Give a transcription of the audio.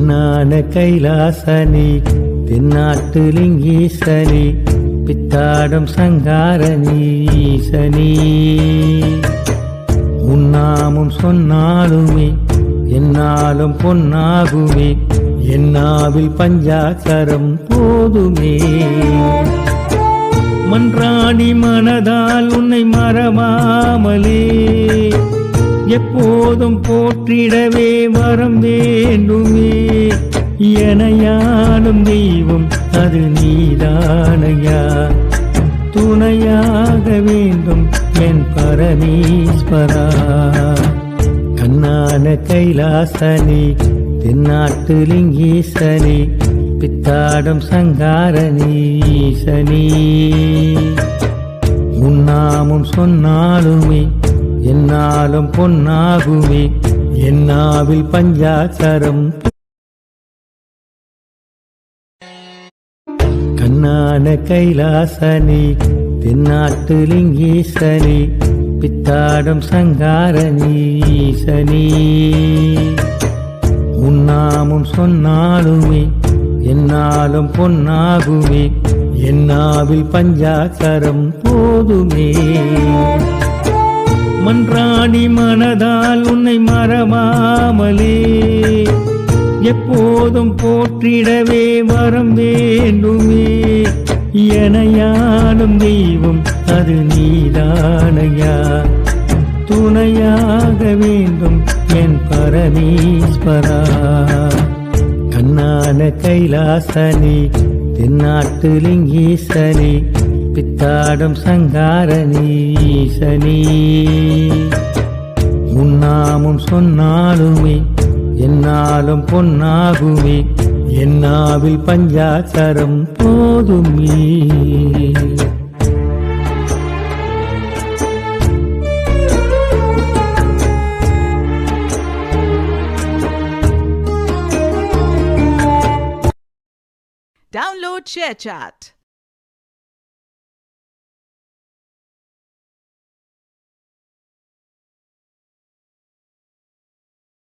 கண்ணான கைலாசனி தென்னாட்டு லிங்கீசனி பித்தாடும் சங்காரணி ஈசனி உன்னாமும் சொன்னாலுமே என்னாலும் பொன்னாகுமே என்னாவில் பஞ்சாக்கரம் போதுமே மன்றாடி மனதால் உன்னை மறவாமலே எப்போதும் போற்றிடவே வரம் வேண்டுமே எனையாளும் தெய்வம் அது நீதானையா துணையாக வேண்டும் என் பரமேஸ்வரா கண்ணான கைலாசனி தென்னாட்டு லிங்கீசனி பித்தாடும் சங்காரணி ஈசனி உன்னாமும் சொன்னாலுமே என்னாலும் பொன்னாகுமே என்னாவில் பஞ்சாக்கரம் கண்ணான கைலாசனி தென்னாட்டு லிங்கீசனி பித்தாடும் சங்காரணி ஈசனி உன்னாமும் சொன்னாலுமே என்னாலும் பொன்னாகுமே என்னாவில் பஞ்சாக்கரம் போதுமே மன்றாடி மனதால் உன்னை மறவாமலே எப்போதும் போற்றிடவே வரம் வேண்டுமே எனையாளும் தெய்வம் அது நீதானையா துணையாக வேண்டும் என் பரமேஸ்வரா கண்ணான கைலாசனி தென்னாட்டு லிங்கீசனி பித்தாடும் சங்காரணி ஈசனி உன்னாமும் சொன்னாலுமே என்னாலும் பொன்னாகுமே என்னாவில் பஞ்சாக்கரம் போதுமே Download ShareChat.